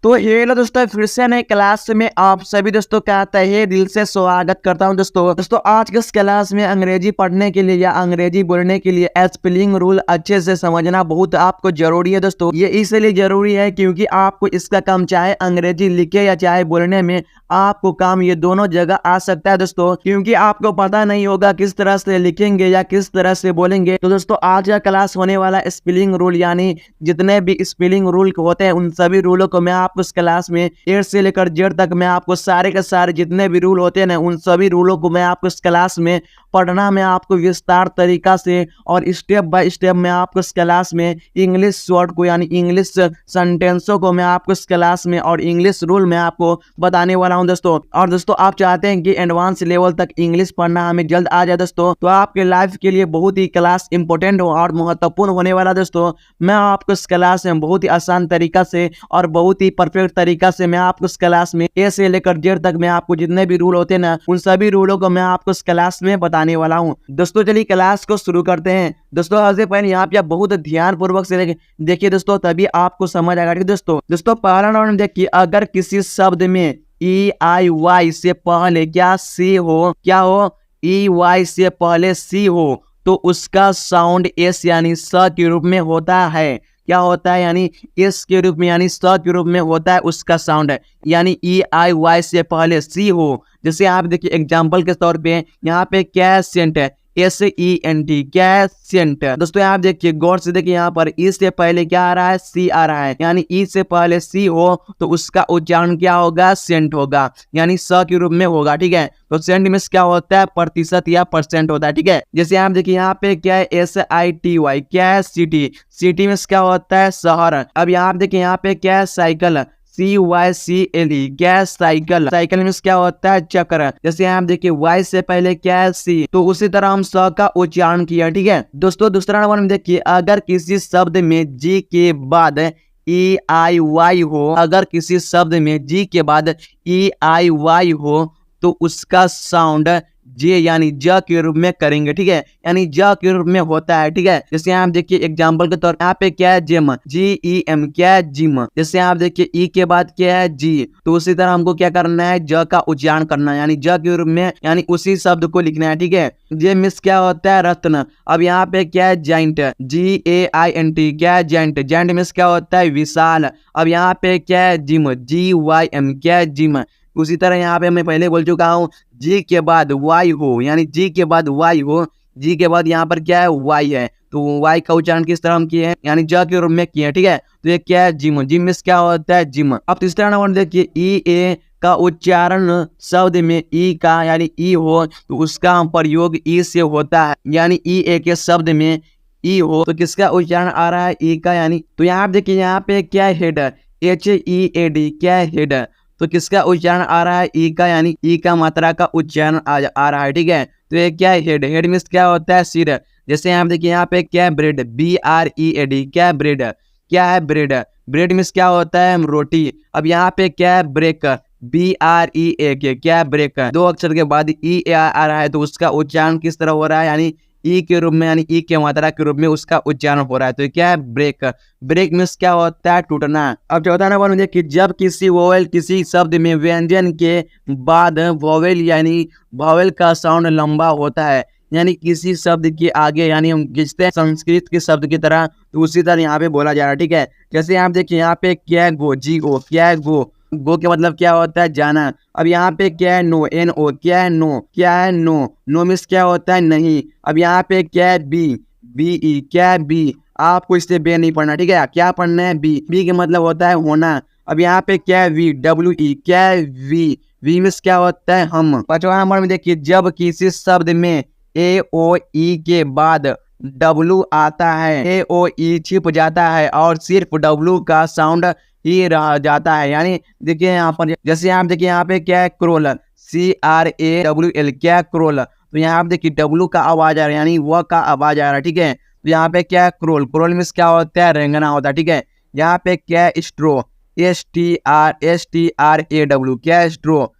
तो हेलो दोस्तों, फिर से नए क्लास में आप सभी दोस्तों का तहे दिल से स्वागत करता हूं। दोस्तों आज के इस क्लास में अंग्रेजी पढ़ने के लिए या अंग्रेजी बोलने के लिए स्पेलिंग रूल अच्छे से समझना बहुत आपको जरूरी है। दोस्तों ये इसलिए जरूरी है क्योंकि आपको इसका काम चाहे अंग्रेजी लिखे या चाहे बोलने में आपको काम ये दोनों जगह आ सकता है। दोस्तों क्योंकि आपको पता नहीं होगा किस तरह से लिखेंगे या किस तरह से बोलेंगे। तो दोस्तों आज का क्लास होने वाला स्पेलिंग रूल यानी जितने भी स्पेलिंग रूल होते हैं उन सभी रूलों को मैं आपको इस क्लास में ए से लेकर जेड तक मैं आपको सारे के सारे जितने भी रूल होते हैं ना उन सभी रूलों को मैं आपको इस क्लास में पढ़ना मैं आपको विस्तार तरीका से और स्टेप बाय स्टेप मैं आपको इस क्लास में इंग्लिश वर्ड को यानी इंग्लिश सेंटेंसों को मैं आपको इस क्लास में और इंग्लिश रूल में आपको बताने वाला हूं। दोस्तों और दोस्तों आप चाहते हैं कि एडवांस लेवल तक इंग्लिश पढ़ना हमें जल्द आ जाए दोस्तों, तो आपके लाइफ के लिए बहुत ही क्लास इंपॉर्टेंट हो और महत्वपूर्ण होने वाला। दोस्तों मैं आपको इस क्लास में बहुत ही आसान तरीका से और बहुत ही परफेक्ट तरीका से मैं आपको इस क्लास में ए से लेकर जेड तक मैं आपको जितने भी रूल होते हैं ना उन सभी रूलों को मैं आपको इस क्लास में बताने वाला हूं। दोस्तों चलिए क्लास को शुरू करते हैं। दोस्तों सबसे पहले यहाँ पे आप बहुत ध्यान पूर्वक से देखिए दोस्तों, तभी आपको समझ आएगा। दोस्तों पहला नंबर देखिए, अगर किसी शब्द में ई आई वाई से पहले क्या सी हो, क्या हो, ई वाई से पहले सी हो तो उसका साउंड एस यानी स के रूप में होता है। क्या होता है? यानी एस के रूप में यानी स के रूप में होता है उसका साउंड है। यानी ई आई वाई से पहले सी हो, जैसे आप देखिए एग्जांपल के तौर पे यहाँ पे कैसेंट है, SENT कैसेंट। दोस्तों आप देखिए गौर से देखिए, यहाँ पर ई से पहले क्या आ रहा है, सी आ रहा है। यानी ई से पहले सी हो तो उसका उच्चारण क्या होगा, सेंट होगा, यानी स के रूप में होगा। ठीक है, तो सेंट में क्या होता है, प्रतिशत या परसेंट होता है। ठीक है, जैसे आप देखिए यहाँ पे क्या है, SITY क्या है, सिटी। सिटी में क्या होता है, शहर। अब यहाँ पे देखिए यहाँ पे क्या है, साइकिल, CYCLE क्या है, साइकिल। साइकिल में क्या होता है, चक्र। जैसे आप देखिए वाई से पहले क्या है, सी, तो उसी तरह हम स का उच्चारण किया। ठीक है दोस्तों दूसरा नंबर में देखिए, अगर किसी शब्द में जी के बाद EIY हो, अगर किसी शब्द में जी के बाद EIY हो तो उसका साउंड जे यानी ज के रूप में करेंगे। ठीक है, यानी ज के रूप में होता है। ठीक है, जैसे आप देखिए एग्जांपल के तौर पे यहाँ पे क्या है, जिम, GEM क्या है, जिम। जैसे आप देखिए ई के बाद क्या है, जी, तो उसी तरह हमको क्या करना है, ज का उच्चारण करना है, यानी ज के रूप में, यानी उसी शब्द को लिखना है। ठीक है, जे मिस क्या होता है, रत्न। अब यहाँ पे क्या है, जॉइंट, GAINT क्या है, जॉइंट। जॉइंट मिस क्या होता है, विशाल। अब यहाँ पे क्या है, जिम, GYM क्या है, जिम। उसी तरह यहाँ पे मैं पहले बोल चुका हूँ, जी के बाद वाई हो, यानी जी के बाद वाई हो, जी के बाद यहाँ पर क्या है, वाई है, तो वाई का उच्चारण किस तरह हम किए हैं, यानी ज के रूप में किए हैं। ठीक है, तो ये क्या है, जिम। जिम में क्या होता है, जिम। अब तीसरा नंबर देखिए, ई ए का उच्चारण शब्द में ई का यानी ई हो तो उसका प्रयोग ई से होता है। यानी ई ए के शब्द में ई हो तो किसका उच्चारण आ रहा है, ई का। यानी तो यहाँ देखिए यहाँ पे क्या है, हेड, HEAD क्या है, हेड, तो किसका उच्चारण आ रहा है, ई का, यानी ई का मात्रा का उच्चारण आ रहा है। ठीक है, तो ये क्या है, हेड। हेड में क्या होता है, सिर। जैसे आप देखिए यहाँ पे क्या है, ब्रेड, BREAD क्या है, ब्रेड। क्या है, ब्रेड। ब्रेड में क्या होता है, रोटी। अब यहाँ पे क्या है, ब्रेक, BREAK क्या है, ब्रेक। दो अक्षर के बाद ई आ रहा है तो उसका उच्चारण किस तरह हो रहा है, यानी ई के रूप में, यानी ई के मात्रा के रूप में उसका उच्चारण हो रहा है। तो क्या है, ब्रेक। ब्रेक मीन्स क्या होता है, टूटना। अब चौथा नंबर में देखिए, जब किसी वोवेल किसी शब्द में व्यंजन के बाद वोवेल यानी वोवेल का साउंड लंबा होता है, यानी किसी शब्द के आगे, यानी हम खींचते हैं संस्कृत के शब्द की तरह, तो उसी तरह यहाँ पे बोला जा रहा है। ठीक है, जैसे आप देखिए यहाँ पे क्या है, गो, GO क्या है, गो। गो के मतलब क्या होता है, जाना। अब यहाँ पे क्या है, नो, NO क्या है, नो। क्या है, नो। नो मीन्स क्या होता है, नहीं। अब यहाँ पे क्या है, BE क्या है, बी। आपको इससे बे नहीं पढ़ना। ठीक है, क्या पढ़ना है, बी के मतलब होता है होना। अब यहाँ पे क्या है, WE क्या है, वी मीन्स क्या होता है, हम। पांचवा नंबर में देखिए, जब किसी शब्द में AOE के बाद W आता है, AOE छिप जाता है और सिर्फ W का साउंड ही रह जाता है। यानी देखिए यहाँ पर, जैसे आप देखिए यहाँ पे क्या है, क्रोल, CRAWL क्या, क्रोल। तो यहाँ पे देखिए W का आवाज आ रहा है, यानी वह का आवाज आ रहा है। ठीक है, तो यहाँ पे क्या है, क्रोल। क्रोल में क्या होता है, रेंगना होता है। ठीक है, यहाँ पे क्या है, स्ट्रो, STRAW क्या है, स्ट्रो।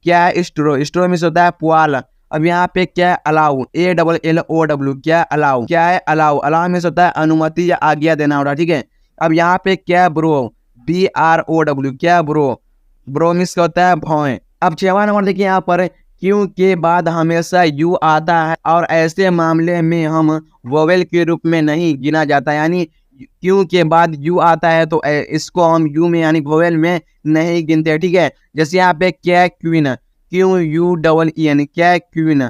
क्या है, स्ट्रो। स्ट्रो में होता है पुआल। अब यहाँ पे क्या है, अलाउ, ALLOW क्या है, अलाउ। क्या है, अलाउ। अलाउ में होता है अनुमति या आज्ञा देना होता है। ठीक है, अब यहाँ पे क्या है, ब्रो, BROW, क्या ब्रो? ब्रो मीन्स क्या होता है? भौएं। अब 6वां नंबर देखिए यहाँ पर, क्यों के बाद हमेशा यू आता है और ऐसे मामले में हम वोवेल के रूप में नहीं गिना जाता, यानी क्यों के बाद यू आता है तो इसको हम यू में यानी वोवेल में नहीं गिनते, ठीक है। जैसे यहाँ पे क्या है? Queen, Q U double E N, क्या है? क्वीन।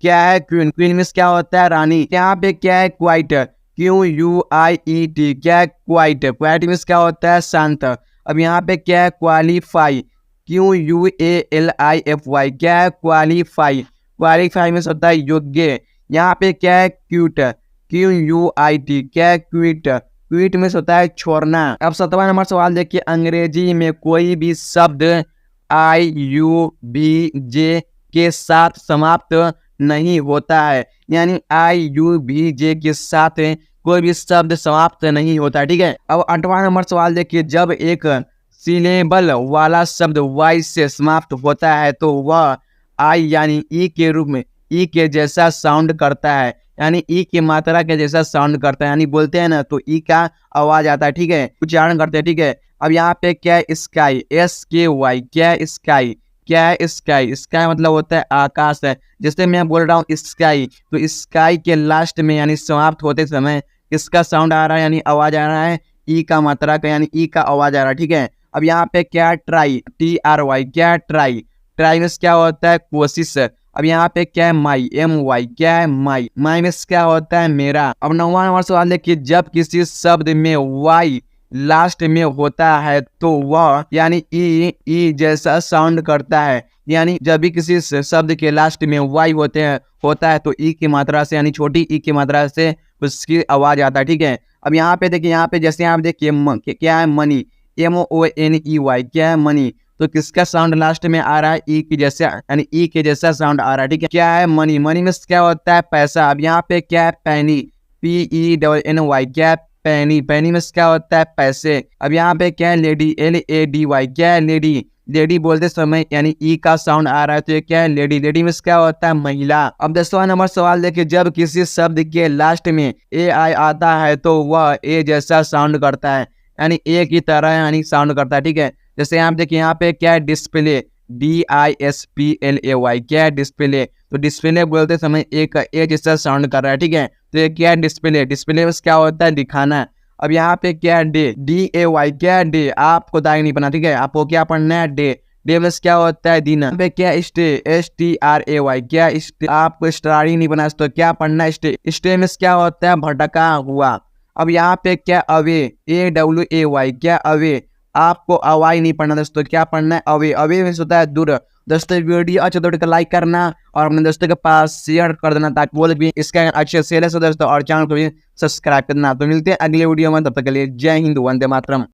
क्या है? क्वीन। क्वीन मीन्स क्या होता है? रानी। यहाँ पे क्या है? क्वाइट, QUIET, क्या है? क्वाइट। क्वाइट मीन्स क्या होता है? शांत। अब यहाँ पे क्या है? क्वालिफाई, QUALIFY, क्या है? क्वालिफाई। क्वालिफाई मीन्स होता है योग्य। यहाँ पे क्या है? क्यूट, QUIT, क्या है? क्विट। क्विट मीन्स होता है छोड़ना। अब 7वां नंबर सवाल देखिए, अंग्रेजी में कोई भी शब्द IUVJ के साथ समाप्त नहीं होता है, यानी IUVJ के साथ कोई भी शब्द समाप्त नहीं होता, ठीक है। अब 8वां नंबर सवाल देखिए, जब एक सिलेबल वाला शब्द Y से समाप्त होता है तो वह I यानी E के रूप में E के जैसा साउंड करता है, यानी E की मात्रा के जैसा साउंड करता है, यानी बोलते हैं ना तो E का आवाज आता है, ठीक है, उच्चारण करते हैं, ठीक है। अब यहाँ पे क्या है? स्काई, SKY, क्या है? स्काई। क्या है? स्काई। स्काई मतलब होता है आकाश है। जैसे मैं बोल रहा हूँ स्काई, तो स्काई के लास्ट में यानी समाप्त होते समय किसका साउंड आ रहा है, यानी आवाज आ रहा है? ई का मात्रा का, यानी ई का आवाज आ रहा है, ठीक है। अब यहाँ पे क्या है? ट्राई, TRY, क्या है? ट्राई। ट्राई मीन्स क्या होता है? कोशिश। अब यहाँ पे क्या है? माई, MY, क्या है? माई। माई मीन्स क्या होता है? मेरा। अब 9वां नंबर सवाल देखिए, जब किसी शब्द में वाई लास्ट में होता है तो वह यानी ई जैसा साउंड करता है, यानी जब भी किसी शब्द के लास्ट में वाई होता है तो ई की मात्रा से यानी छोटी ई की मात्रा से उसकी आवाज आता है, ठीक है। अब यहाँ पे देखिए, यहाँ पे जैसे आप देखिए क्या है? मनी, MONEY, क्या है? मनी। तो किसका साउंड लास्ट में आ रहा है? ई की जैसा, यानी ई के जैसा साउंड आ रहा है, ठीक है। क्या है? मनी। मनी में क्या होता है? पैसा। अब यहाँ पे क्या है? पैनी, PENNY, क्या है? पैनी। पैनी में क्या होता है? पैसे। अब यहाँ पे क्या है? लेडी, LADY, क्या है? लेडी। लेडी बोलते समय यानी ई का साउंड आ रहा है तो ये क्या है? लेडी। लेडी में क्या होता है? महिला। अब 10वां नंबर सवाल देखिए, जब किसी शब्द के लास्ट में AI आता है तो वह ए जैसा साउंड करता है, यानी ए की तरह यानी साउंड करता है, ठीक है। जैसे आप देखिए, यहाँ पे क्या है? डिस्प्ले, DISPLAY, क्या है? डिस्प्ले। तो डिस्प्ले बोलते समय एक ए जैसा साउंड कर रहा है, ठीक है। तो ये क्या है? डिस्प्ले। डिस्प्ले में क्या होता है? दिखाना। अब यहाँ पे क्या है? डे, DAY, क्या है? डे। आपको दाग नहीं पढ़ना, ठीक है, आपको क्या पढ़ना है? डे। डे में क्या होता है? दिन। यहाँ पे क्या? स्टे, STRAY, क्या? स्टे। आपको स्टार ही नहीं बना तो क्या पढ़ना है? स्टे। स्टे में क्या होता है? भटका हुआ। अब यहाँ पे क्या? अवे, AWAY, क्या? अवे। आपको अवाई नहीं पढ़ना दोस्तों, क्या पढ़ना है? अवे। अवे में होता है दूर। दोस्तों वीडियो अच्छा तो लाइक करना और अपने दोस्तों के पास शेयर कर देना ताकि वो लोग भी इसका अच्छे से दोस्तों, और चैनल को भी सब्सक्राइब करना। तो मिलते हैं अगले वीडियो में, तब तक के लिए जय हिंद, वंदे मातरम।